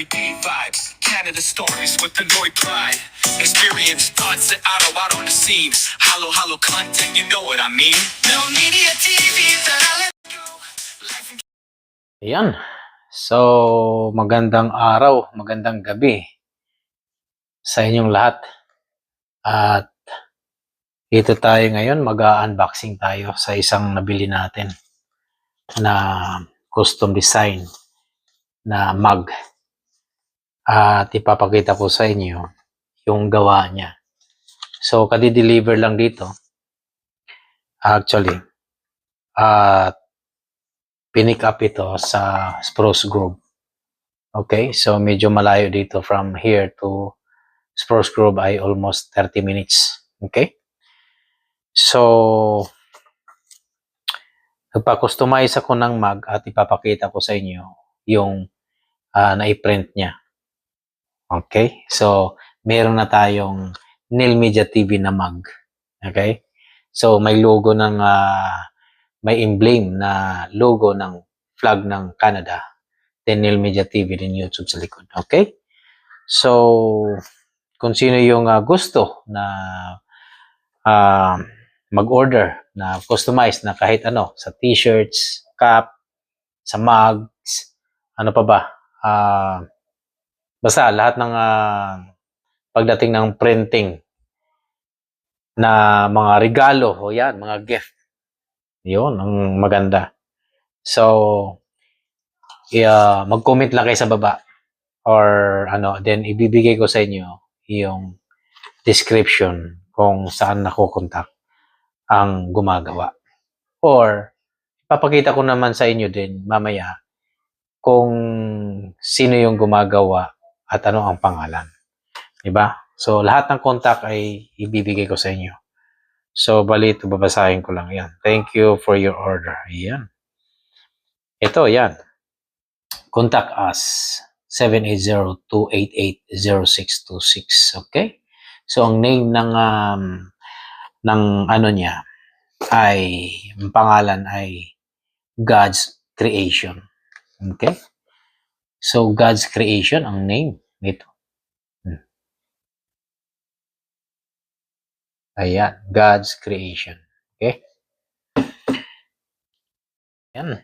everyday vibes. Canada stories with Pinoy pride. Experience thoughts at araw-araw na scene. Halo-halo content, you know what I mean. No Media TV, let's go. Ayan. So, magandang araw, magandang gabi sa inyong lahat. At dito tayo ngayon, mag-unboxing tayo sa isang nabili natin na custom design na mug. At ipapakita ko sa inyo yung gawa niya. So, kadi-deliver lang dito. Actually, at pinick up ito sa Spruce Grove. Okay, so medyo malayo dito from here to Spruce Grove ay almost 30 minutes. Okay? So, nagpa-customize ako ng mug at ipapakita ko sa inyo yung na-print niya. Okay? So, meron na tayong Nil Media TV na mug. Okay? So, may logo ng, may emblem na logo ng flag ng Canada. Then Nil Media TV din YouTube sa likod. Okay? So, kung sino yung gusto na mag-order na customize na kahit ano, sa t-shirts, cap, sa mugs, ano pa ba, basta lahat ng pagdating ng printing na mga regalo, o yan, mga gift, yun, ang maganda. So, mag-comment lang kayo sa baba or ano, then ibibigay ko sa inyo yung description kung saan nakukontak ang gumagawa. Or, papakita ko naman sa inyo din mamaya kung sino yung gumagawa at ano ang pangalan. Diba? So, lahat ng contact ay ibibigay ko sa inyo. So, bali ito, babasahin ko lang yan. Thank you for your order. Ayan. Ito, yan. Contact us. 780-288-0626. Okay? So, ang name ng ano niya ay, ang pangalan ay God's Creation. Okay? So, God's Creation ang name nito. Ayan, God's Creation. Okay? Yan.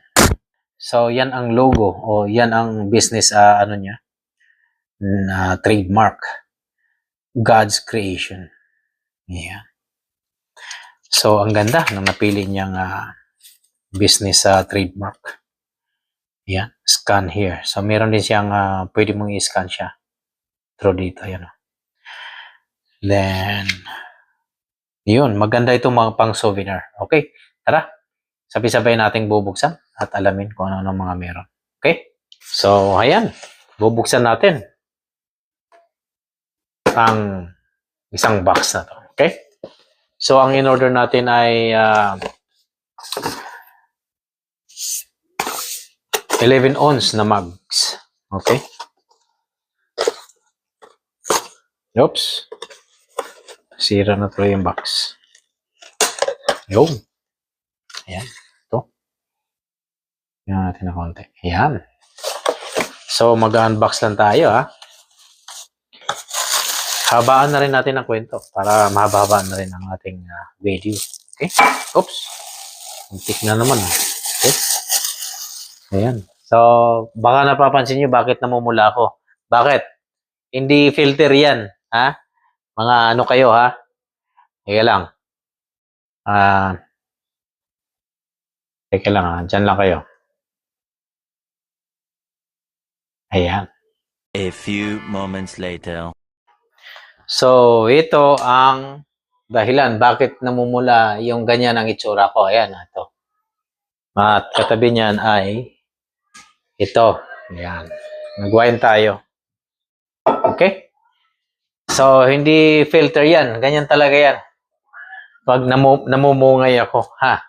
So, yan ang logo o yan ang business ano niya, trademark. God's Creation. Ayan. So, ang ganda ng napili niyang business trademark. Ayan, scan here. So, meron din siyang pwede mong i-scan siya through dito. Ayan. Then, yun, maganda itong mga pang souvenir. Okay, tara. Sabay-sabay nating bubuksan at alamin kung ano mga meron. Okay? So, ayan. Bubuksan natin ang isang box na to. Okay? So, ang in-order natin ay 11 ounce na mugs. Okay? Oops. Sira na tuloy yung box. Yun. Ayan. Ito. Yan natin na konti. Ayan. So, mag-unbox lang tayo, ha. Habaan na rin natin ang kwento para mahaba na rin ang ating video. Okay? Oops. Muntik na naman. Okay? Ayan. So, baka napapansin nyo bakit namumula ako. Bakit? Hindi filter yan. Ha? Mga ano kayo, ha? Teka lang. Teka lang, ha? Diyan lang kayo. Ayan. A few moments later. So, ito ang dahilan bakit namumula yung ganyan ang itsura ko. Ayan, ito. At katabi niyan ay ito. Ayan. Nag-wine tayo. Okay? So, hindi filter yan. Ganyan talaga yan. Pag namumungay ako. Ha?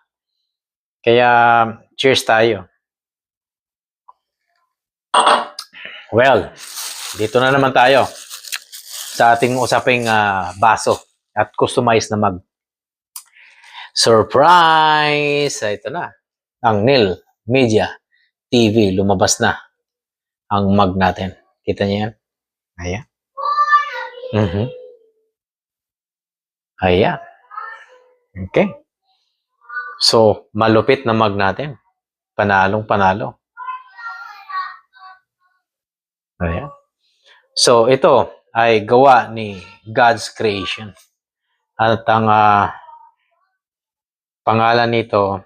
Kaya, cheers tayo. Well, dito na naman tayo sa ating usaping baso at customized na mug. Surprise! Ito na. Ang Nil Media TV. Lumabas na ang mug natin. Kita niyo yan? Ayan. Mhm. Ayan. Okay. So, malupit na mug natin. Panalong panalo. Ayan. So, ito ay gawa ni God's creation. At ang pangalan nito,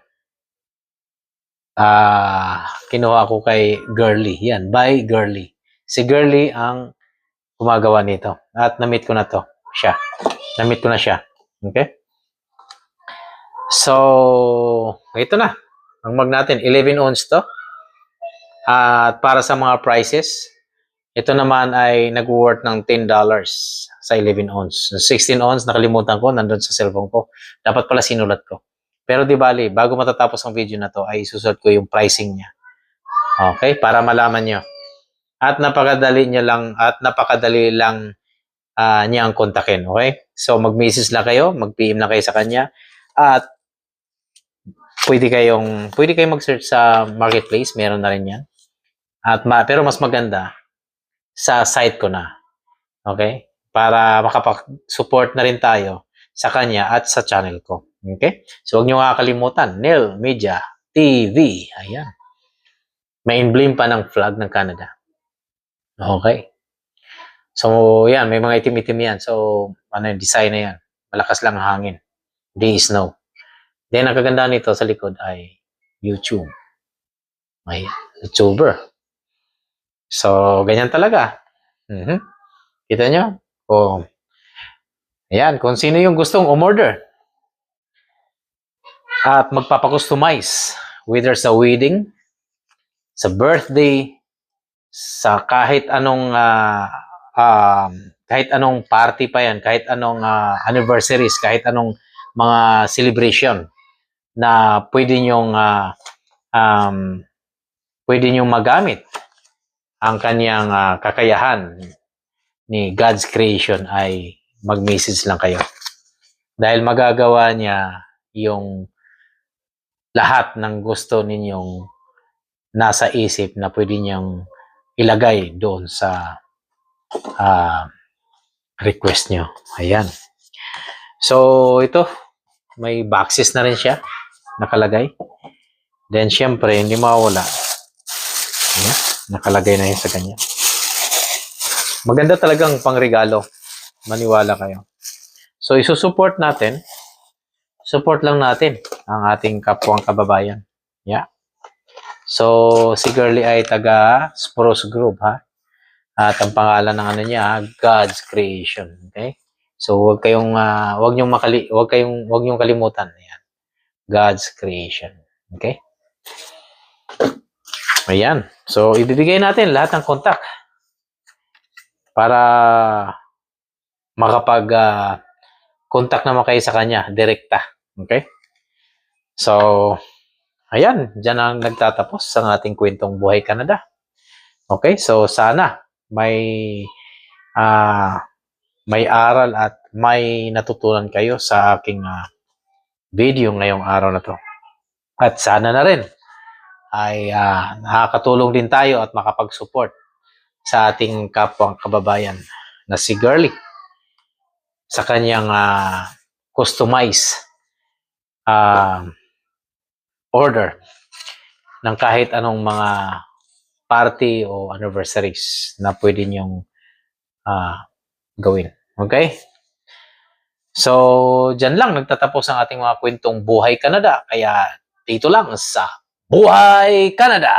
kinuha ko kay Girly. Yan, by Girly. Si Girly ang gumagawa nito. At na-meet ko na to. Siya. Na-meet ko na siya. Okay? So, ito na. Ang mug natin, 11 ounce to. At para sa mga prices, ito naman ay nag-worth ng $10 sa 11 ounce. 16 ounce, nakalimutan ko, nandun sa cellphone ko. Dapat pala sinulat ko. Pero di bali, bago matatapos ang video na to, ay isusulat ko yung pricing niya. Okay? Para malaman nyo. At napakadali lang niya ang kontakin. Okay? So, mag-message lang kayo, mag-PM lang kayo sa kanya. At pwede kayong mag-search sa marketplace, meron na rin yan. Pero mas maganda, sa site ko na. Okay? Para makapag-support na rin tayo sa kanya at sa channel ko. Okay? So, huwag nyo kakalimutan, Nel Media TV. Ayan. May emblem pa ng flag ng Canada. Okay. So, yan. May mga itim-itim yan. So, design na yan. Malakas lang ang hangin. Hindi snow. Then, ang kagandahan nito sa likod ay YouTube. May YouTuber. So, ganyan talaga. Kita nyo? Ayan, kung sino yung gustong umorder at magpapakustomize, whether sa wedding, sa birthday, sa kahit anong party pa yan, kahit anong anniversaries, kahit anong mga celebration na pwede nyong magamit ang kanyang kakayahan ni God's creation, ay mag-message lang kayo. Dahil magagawa niya yung lahat ng gusto ninyong nasa isip na pwede niyang ilagay doon sa request nyo. Ayan. So, ito, may boxes na rin siya nakalagay. Then, syempre, hindi mawawala. Ayan. Nakalagay na yun sa kanya. Maganda talagang pangregalo. Maniwala kayo. So, isusupport natin. Support lang natin ang ating kapwang kababayan. Yeah. So, si Girly ay taga Spruce Group, ha? At ang pangalan ng niya, God's Creation. Okay? So, huwag niyong kalimutan. Ayan. God's Creation. Okay? Ayan. So, ibibigay natin lahat ng contact para makapag-contact naman kayo sa kanya, direkta. Okay? So, ayan. Diyan ang nagtatapos ang ating kwentong Buhay Canada. Okay? So, sana may aral at may natutunan kayo sa aking video ngayong araw na to. At sana na rin ay nakakatulong din tayo at makapag-support sa ating kapwang kababayan na si Girly sa kanyang customize order ng kahit anong mga party o anniversaries na pwede niyong gawin. Okay? So, dyan lang nagtatapos ang ating mga kwentong Buhay Canada. Kaya dito lang sa Buhay Canada!